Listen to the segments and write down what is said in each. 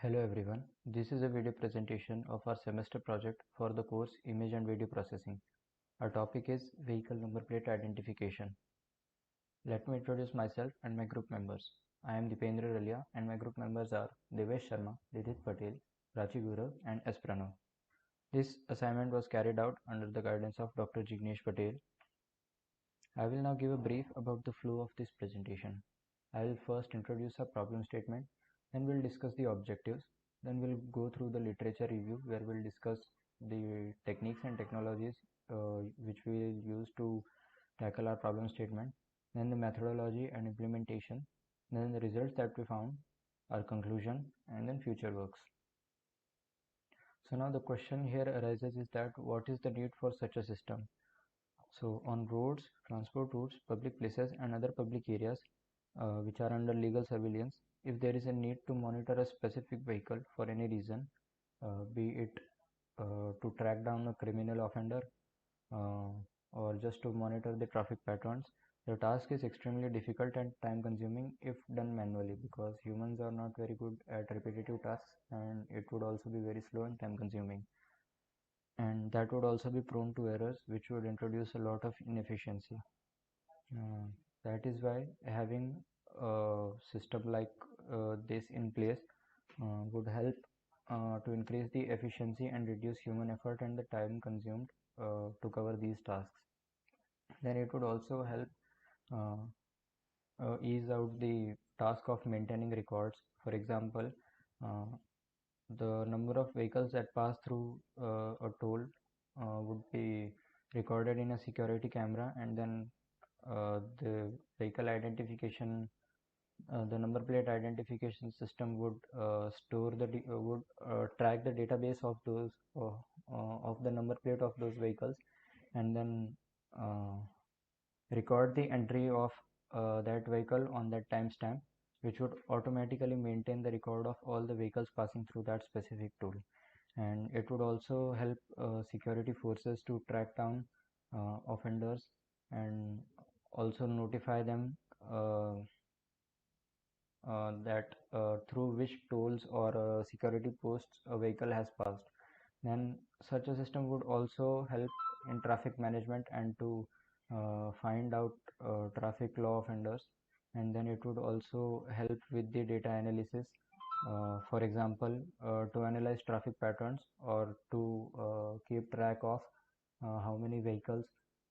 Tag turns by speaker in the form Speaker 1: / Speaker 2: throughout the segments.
Speaker 1: Hello everyone, this is a video presentation of our semester project for the course Image and Video Processing. Our topic is Vehicle Number Plate Identification. Let me introduce myself and my group members. I am Dipendra Ralia and my group members are Devesh Sharma, Didit Patel, Prachi Guru and S. Pranav. This assignment was carried out under the guidance of Dr. Jignesh Patel. I will now give a brief about the flow of this presentation. I will first introduce a problem statement, then we'll discuss the objectives, then we'll go through the literature review where we'll discuss the techniques and technologies which we will use to tackle our problem statement, then the methodology and implementation, then the results that we found, our conclusion, and then future works. So now the question here arises is that what is the need for such a system? So on roads, transport routes, public places and other public areas which are under legal surveillance, if there is a need to monitor a specific vehicle for any reason, be it to track down a criminal offender or just to monitor the traffic patterns, the task is extremely difficult and time consuming if done manually, because humans are not very good at repetitive tasks and it would also be very slow and time consuming, and that would also be prone to errors which would introduce a lot of inefficiency. That is why having a system like this in place would help to increase the efficiency and reduce human effort and the time consumed to cover these tasks. Then it would also help ease out the task of maintaining records. For example, the number of vehicles that pass through a toll would be recorded in a security camera, and then the vehicle identification, the number plate identification system would track the database of those of the number plate of those vehicles, and then uh, record the entry of that vehicle on that timestamp, which would automatically maintain the record of all the vehicles passing through that specific toll. And it would also help security forces to track down offenders and also notify them that through which tolls or security posts a vehicle has passed. Then such a system would also help in traffic management and to find out traffic law offenders, and then it would also help with the data analysis, for example, to analyze traffic patterns or to keep track of how many vehicles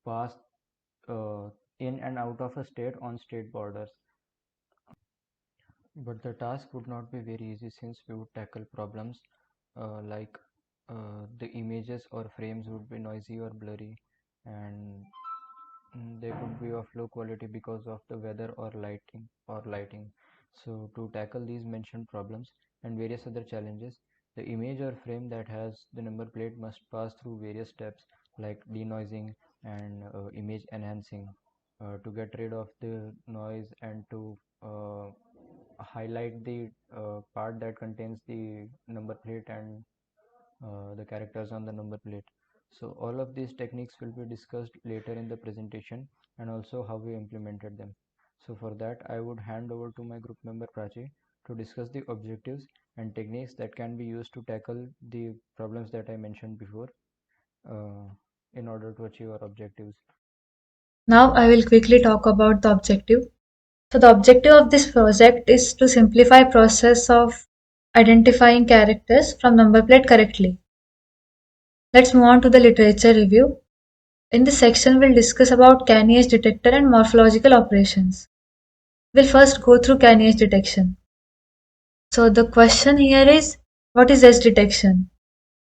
Speaker 1: pass uh, in and out of a state on state borders. But the task would not be very easy, since we would tackle problems like the images or frames would be noisy or blurry, and they could be of low quality because of the weather or lighting. So to tackle these mentioned problems and various other challenges, the image or frame that has the number plate must pass through various steps like denoising and image enhancing to get rid of the noise and to highlight the part that contains the number plate and the characters on the number plate. So all of these techniques will be discussed later in the presentation, and also how we implemented them. So for that I would hand over to my group member Prachi to discuss the objectives and techniques that can be used to tackle the problems that I mentioned before uh, in order to achieve our objectives.
Speaker 2: Now I will quickly talk about the objective. So the objective of this project is to simplify process of identifying characters from number plate correctly. Let's move on to the literature review. In this section we'll discuss about CAN edge detector and morphological operations. We'll first go through CAN edge detection. So the question here is, what is edge detection?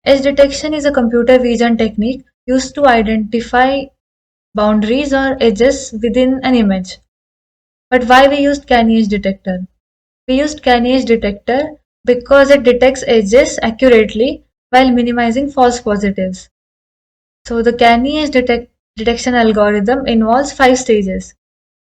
Speaker 2: Edge detection is a computer vision technique used to identify boundaries or edges within an image. But why we used CAN edge detector? We used CAN edge detector because it detects edges accurately while minimizing false positives. So the CAN edge detection algorithm involves 5 stages.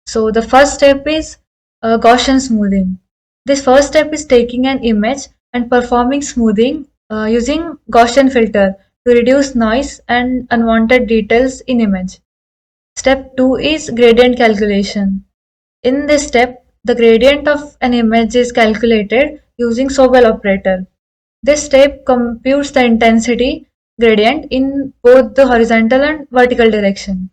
Speaker 2: So the first step is Gaussian smoothing. This first step is taking an image and performing smoothing using Gaussian filter to reduce noise and unwanted details in image. Step 2 is gradient calculation. In this step, the gradient of an image is calculated using Sobel operator. This step computes the intensity gradient in both the horizontal and vertical direction.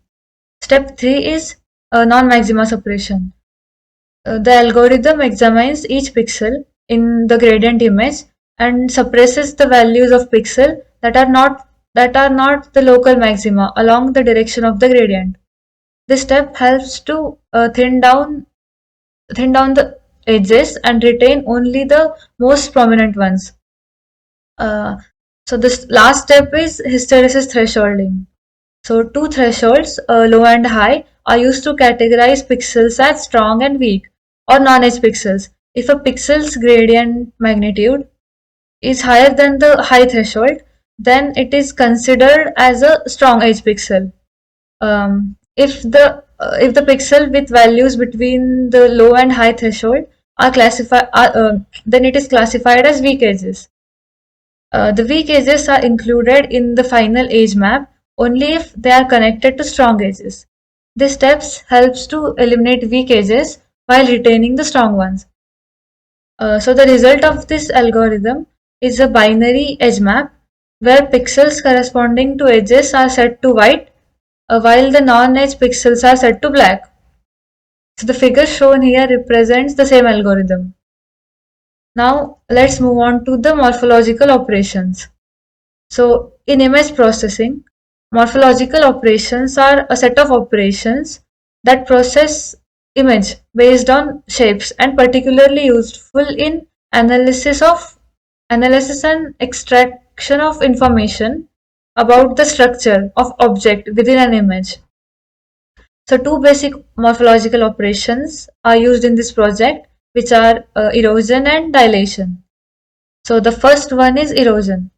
Speaker 2: Step 3 is non-maxima suppression. The algorithm examines each pixel in the gradient image and suppresses the values of pixel that are not the local maxima along the direction of the gradient. This step helps to thin down the edges and retain only the most prominent ones. Uh, so this last step is hysteresis thresholding. So two thresholds, low and high, are used to categorize pixels as strong and weak or non-edge pixels. If a pixel's gradient magnitude is higher than the high threshold, then it is considered as a strong edge pixel. If the pixel with values between the low and high threshold are classified, then it is classified as weak edges. The weak edges are included in the final edge map only if they are connected to strong edges. This steps helps to eliminate weak edges while retaining the strong ones. So the result of this algorithm is a binary edge map where pixels corresponding to edges are set to white while the non-edge pixels are set to black. So the figure shown here represents the same algorithm. Now let's move on to the morphological operations. So in image processing, morphological operations are a set of operations that process image based on shapes and particularly useful in analysis and extraction of information about the structure of object within an image. So two basic morphological operations are used in this project, which are erosion and dilation. So the first one is erosion.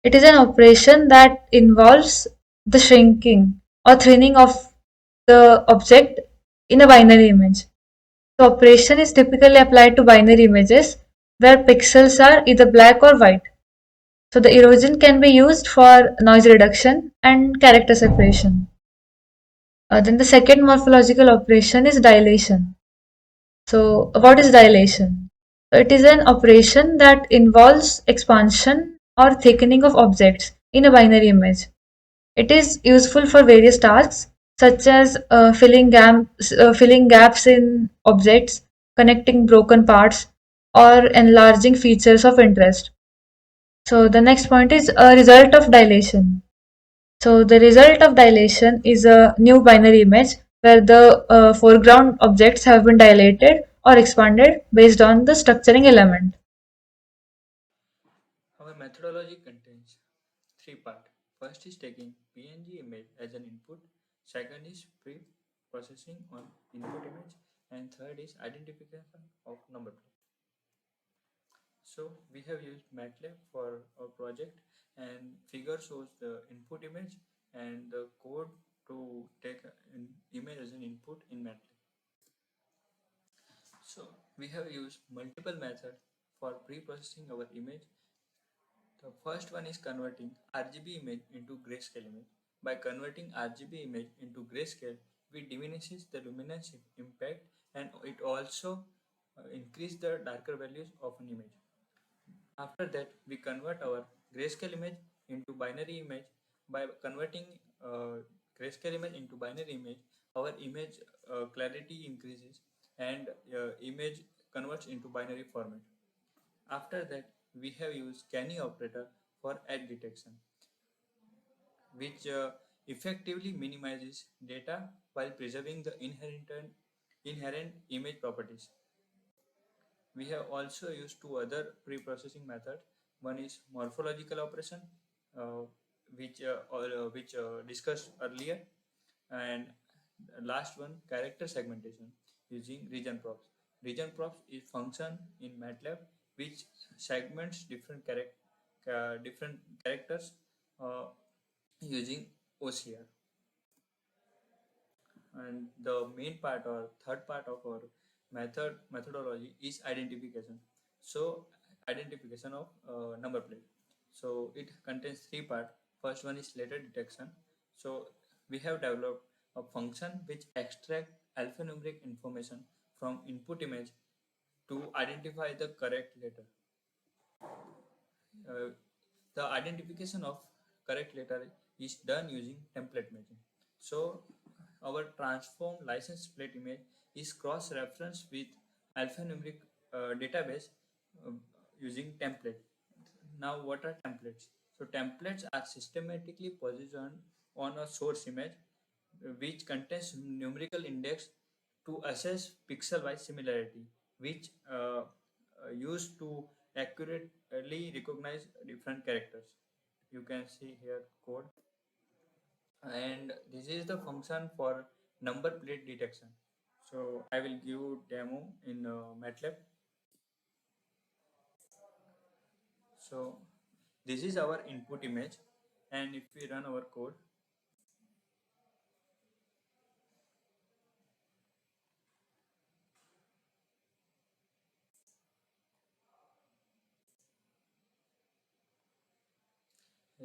Speaker 2: It is an operation that involves the shrinking or thinning of the object in a binary image. The operation is typically applied to binary images where pixels are either black or white. So the erosion can be used for noise reduction and character separation. Then the second morphological operation is dilation. So what is dilation? So it is an operation that involves expansion or thickening of objects in a binary image. It is useful for various tasks such as filling gaps in objects, connecting broken parts, or enlarging features of interest. So the next point is a result of dilation. So the result of dilation is a new binary image where the foreground objects have been dilated or expanded based on the structuring element.
Speaker 3: Our methodology contains three parts. First is taking PNG image as an input, second is pre-processing on input image, and third is identification of number plate. So we have used MATLAB for our project, and figure shows the input image and the code to take an image as an input in MATLAB. So we have used multiple methods for pre-processing our image. The first one is converting RGB image into grayscale image. By converting RGB image into grayscale, we diminishes the luminance impact, and it also increase the darker values of an image. After that, we convert our grayscale image into binary image. By converting grayscale image into binary image, our image clarity increases, and image converts into binary format. After that, we have used scanning operator for edge detection, which effectively minimizes data while preserving the inherent image properties. We have also used two other pre-processing methods. One is morphological operation, uh, which discussed earlier, and last one, character segmentation using region props. Region props is function in MATLAB which segments different characters uh, using OCR. And the main part or third part of our methodology is identification. So identification of number plate. So it contains three parts. First one is letter detection. So we have developed a function which extract alphanumeric information from input image to identify the correct letter. Uh, the identification of correct letter is done using template matching. So our transformed license plate image is cross-referenced with alphanumeric database uh, using template. Now, what are templates? So templates are systematically positioned on a source image which contains numerical index to assess pixel-wise similarity, which used to accurately recognize different characters. You can see here code, and this is the function for number plate detection. So I will give demo in MATLAB. So this is our input image, and if we run our code,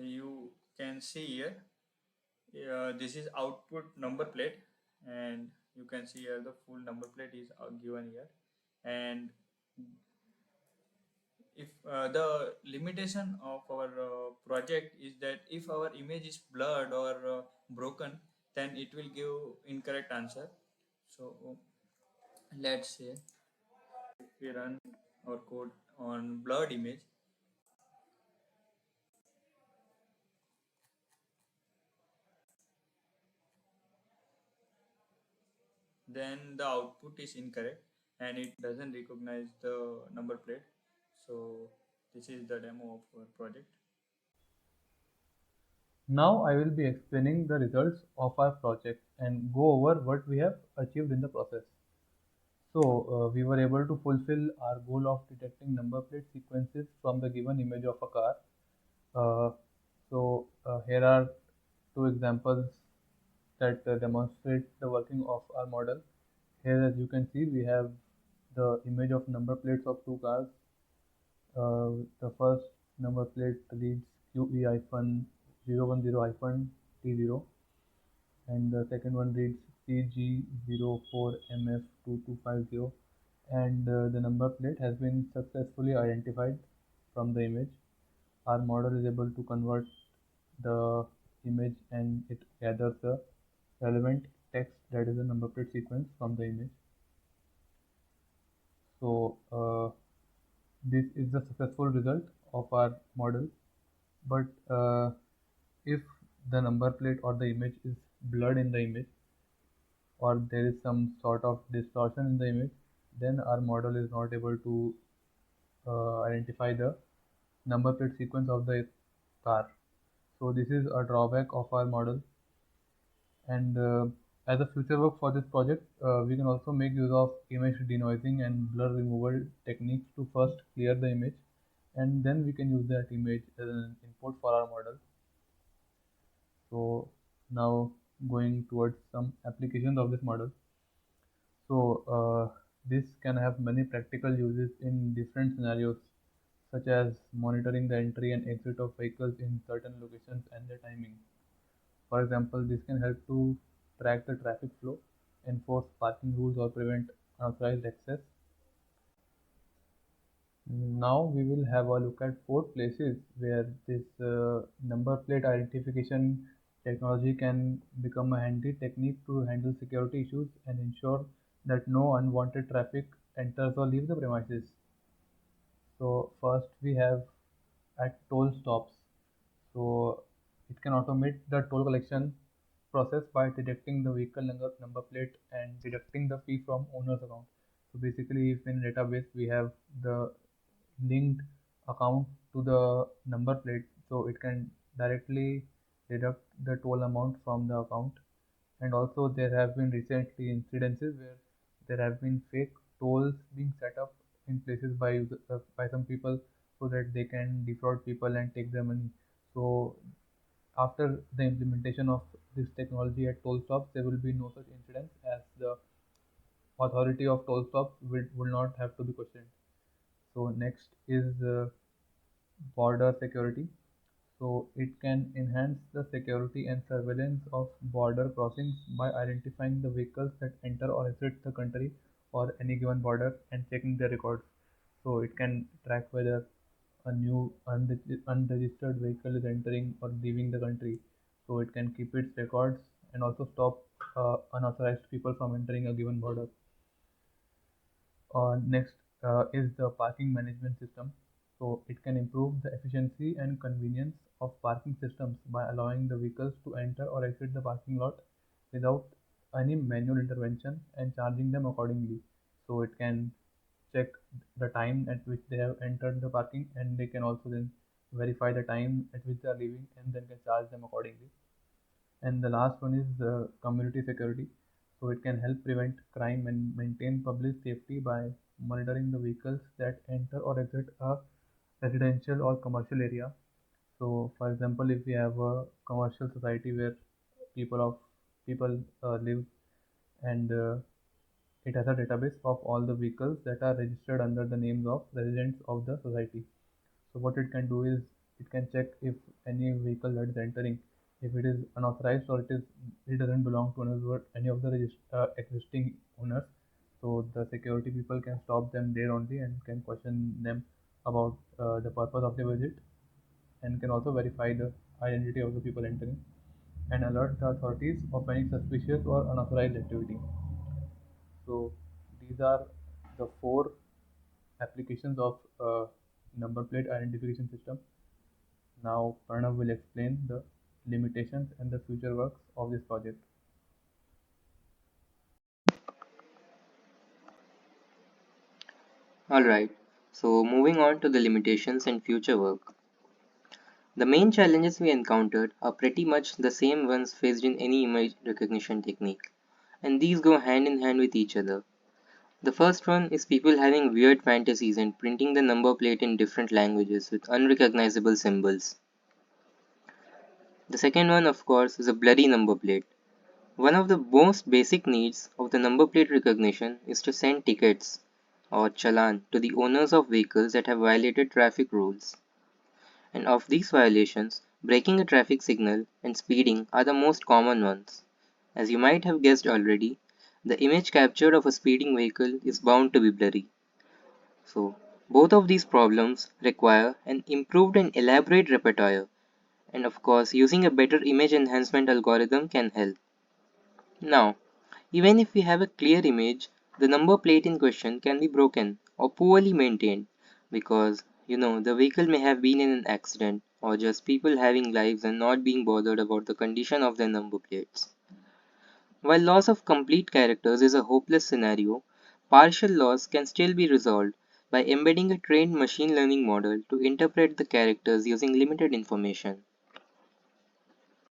Speaker 3: you can see here this is output number plate, and you can see here the full number plate is given here. And if the limitation of our project is that if our image is blurred or broken, then it will give incorrect answer. So let's say we run our code on blurred image, then the output is incorrect and it doesn't recognize the number plate. So this is the demo of our project.
Speaker 4: Now I will be explaining the results of our project and go over what we have achieved in the process. So we were able to fulfill our goal of detecting number plate sequences from the given image of a car. Here are two examples that demonstrate the working of our model. Here, as you can see, we have the image of number plates of two cars. The first number plate reads QE-010-T0, and the second one reads CG04MF2250, and the number plate has been successfully identified from the image. Our model is able to convert the image and it gathers the relevant text, that is the number plate sequence, from the image. So this is the successful result of our model. But if the number plate or the image is blurred in the image, or there is some sort of distortion in the image, then our model is not able to identify the number plate sequence of the car. So this is a drawback of our model. And as a future work for this project, we can also make use of image denoising and blur removal techniques to first clear the image, and then we can use that image as an input for our model. So now going towards some applications of this model. So this can have many practical uses in different scenarios, such as monitoring the entry and exit of vehicles in certain locations and their timing. For example, this can help to track the traffic flow, enforce parking rules, or prevent unauthorized access. Now we will have a look at four places where this number plate identification technology can become a handy technique to handle security issues and ensure that no unwanted traffic enters or leaves the premises. So first we have at toll stops. So it can automate the toll collection process by detecting the vehicle number plate and deducting the fee from owner's account. So basically, if in a database we have the linked account to the number plate, so it can directly deduct the toll amount from the account. And also there have been recently incidences where there have been fake tolls being set up in places by some people so that they can defraud people and take their money. So after the implementation of this technology at toll stops, there will be no such incidents, as the authority of toll stops will not have to be questioned. So next is border security. So it can enhance the security and surveillance of border crossings by identifying the vehicles that enter or exit the country or any given border and checking the records. So it can track whether a new unregistered vehicle is entering or leaving the country. So it can keep its records and also stop unauthorized people from entering a given border. Next is the parking management system. So it can improve the efficiency and convenience of parking systems by allowing the vehicles to enter or exit the parking lot without any manual intervention and charging them accordingly. So it can check the time at which they have entered the parking, and they can also then verify the time at which they are leaving and then can charge them accordingly. And the last one is community security. So it can help prevent crime and maintain public safety by monitoring the vehicles that enter or exit a residential or commercial area. So, for example, if we have a commercial society where people of people live, and it has a database of all the vehicles that are registered under the names of residents of the society. So what it can do is it can check if any vehicle that is entering, if it is unauthorized or it doesn't belong to any of the existing owners. So the security people can stop them there only and can question them about the purpose of the visit, and can also verify the identity of the people entering and alert the authorities of any suspicious or unauthorized activity. So these are the four applications of number plate identification system. Now Pranav will explain the limitations and the future works of this project.
Speaker 5: Alright, so moving on to the limitations and future work. The main challenges we encountered are pretty much the same ones faced in any image recognition technique, and these go hand in hand with each other. The first one is people having weird fantasies and printing the number plate in different languages with unrecognizable symbols. The second one, of course, is a blurry number plate. One of the most basic needs of the number plate recognition is to send tickets or challan to the owners of vehicles that have violated traffic rules. And of these violations, breaking a traffic signal and speeding are the most common ones. As you might have guessed already, the image captured of a speeding vehicle is bound to be blurry. So, both of these problems require an improved and elaborate repertoire, and of course, using a better image enhancement algorithm can help. Now, even if we have a clear image, the number plate in question can be broken or poorly maintained because, the vehicle may have been in an accident or just people having lives and not being bothered about the condition of their number plates. While loss of complete characters is a hopeless scenario, partial loss can still be resolved by embedding a trained machine learning model to interpret the characters using limited information.